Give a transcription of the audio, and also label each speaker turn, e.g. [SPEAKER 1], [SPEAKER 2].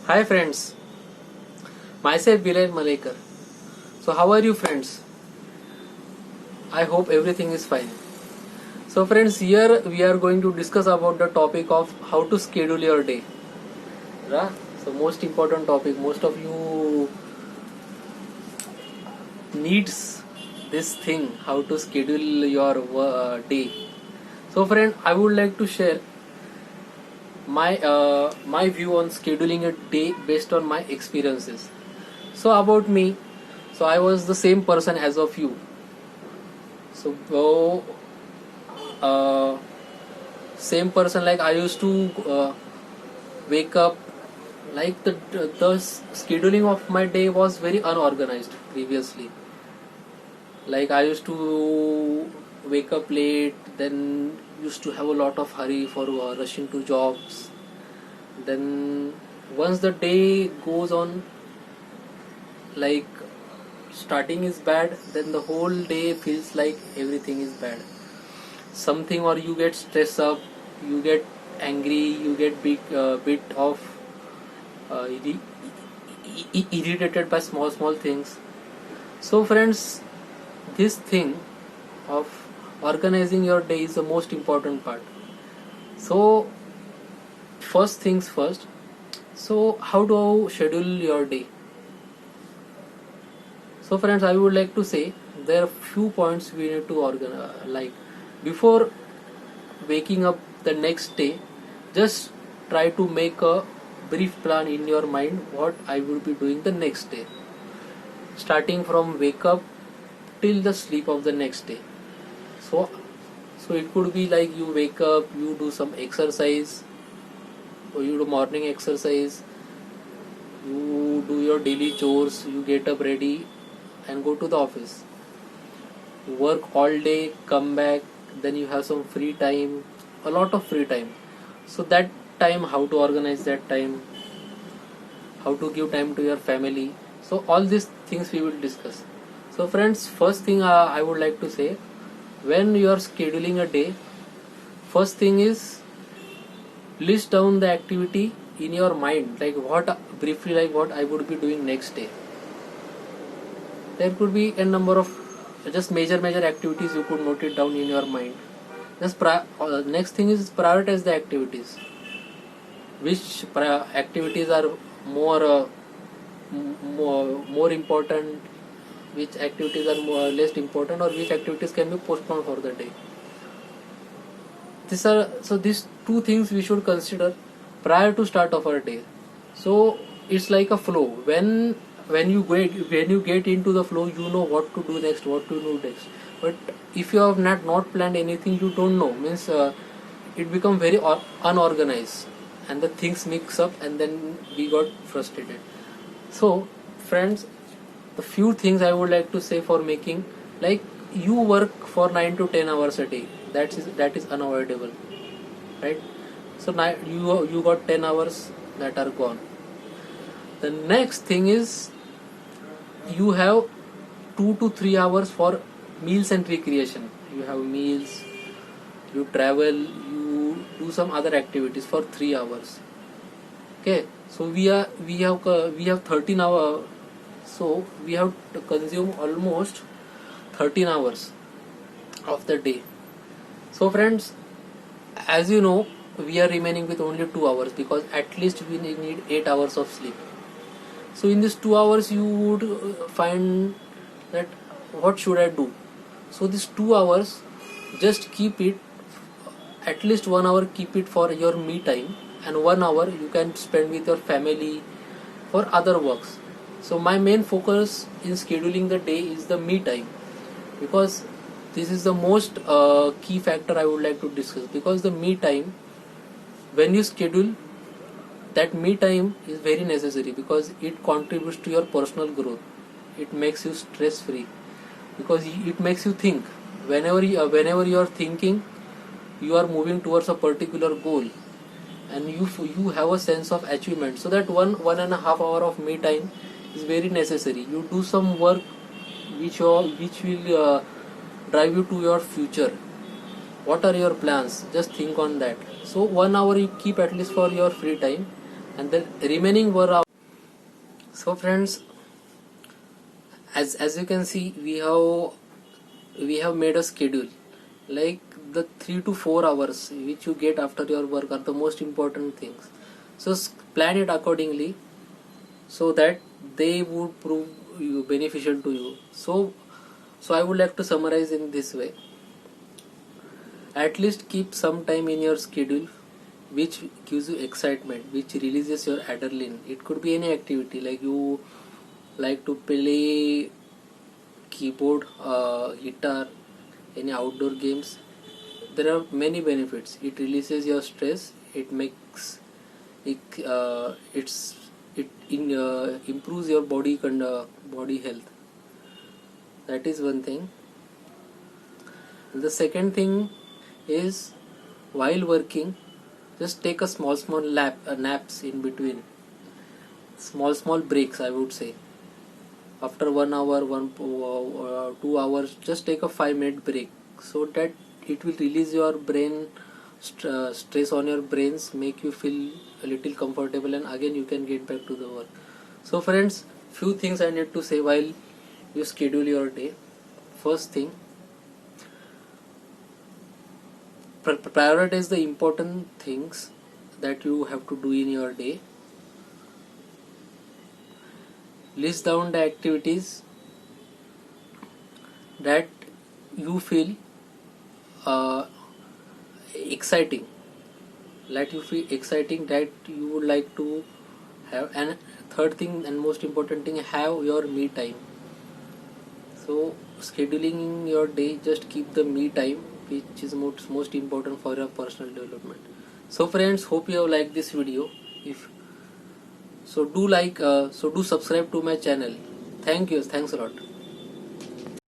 [SPEAKER 1] Hi friends, myself Bilal Malekar. So how are you friends? I hope everything is fine. So friends, here we are going to discuss about the topic of how to schedule your day. Right? So most important topic. Most of you needs this thing how to schedule your day. So friend, I would like to share my view on scheduling a day based on my experiences. So about me, so I was the same person as of you. So uh, same person, like I used to wake up, like the scheduling of my day was very unorganized previously. Like I used to wake up late, then used to have a lot of hurry for rushing to jobs. Then once the day goes on, like starting is bad, then the whole day feels like everything is bad. Something, or you get stressed up, you get angry, you get bit of irritated by small things. So friends, this thing of organizing your day is the most important part. So first things first, so how to schedule your day? So friends, I would like to say there are few points we need to organize. Like before waking up the next day, just try to make a brief plan in your mind what I will be doing the next day, starting from wake up till the sleep of the next day. So so it could be like you wake up, you do some exercise, or you do morning exercise, you do your daily chores, you get up ready and go to the office, work all day, come back, then you have some free time, a lot of free time. So that time, how to organize that time, how to give time to your family. So all these things we will discuss. So friends, first thing I would like to say, when you are scheduling a day, first thing is list down the activity in your mind, like what briefly, like what I would be doing next day. There could be a number of just major activities, you could note it down in your mind. Just next thing is prioritize the activities. Which activities are more more important, which activities are more less important, or which activities can be postponed for the day. These two things we should consider prior to start of our day. So it's like a flow. When you get into the flow, you know what to do next, what to do next. But if you have not planned anything, you don't know, means it become very unorganized, and the things mix up, and then we got frustrated. So friends, the few things I would like to say for making, like you work for 9 to 10 hours a day, that is unavoidable, right? So now you got 10 hours that are gone. The next thing is you have 2 to 3 hours for meals and recreation. You have meals, you travel, you do some other activities for 3 hours. Okay, so we have 13 hours, so we have to consume almost 13 hours of the day. So friends, as you know, we are remaining with only 2 hours, because at least we need 8 hours of sleep. So in these 2 hours you would find that what should I do. So these 2 hours, just keep it, at least 1 hour keep it for your me time, and 1 hour you can spend with your family for other works. So my main focus in scheduling the day is the me time, because this is the most key factor I would like to discuss. Because the me time, when you schedule, that me time is very necessary, because it contributes to your personal growth. It makes you stress free, because it makes you think. Whenever you are thinking, you are moving towards a particular goal, and you have a sense of achievement. So that 1.5 hour of me time is very necessary. You do some work which will drive you to your future. What are your plans? Just think on that. So 1 hour you keep at least for your free time. and the remaining were our. So friends, as you can see, we have made a schedule. Like the 3 to 4 hours which you get after your work are the most important things. So plan it accordingly so that they would prove you beneficial to you. So I would like to summarize in this way. At least keep some time in your schedule which gives you excitement, which releases your adrenaline. It could be any activity, like you like to play keyboard, guitar, any outdoor games. There are many benefits. It releases your stress. It makes it improves your body health. That is one thing. And the second thing is, while working, just take a small naps in between. Small breaks, I would say. After 1 hour, 2 hours, just take a 5 minute break, so that it will release your brain stress on your brains, make you feel a little comfortable, and again you can get back to the work. So friends, few things I need to say while you schedule your day. First thing, prioritize the important things that you have to do in your day. List down the activities that you feel exciting, that you would like to have. And third thing and most important thing, have your me time. So scheduling your day, just keep the me time, which is most important for your personal development. So friends, hope you have liked this video. If so, do subscribe to my channel. Thanks a lot.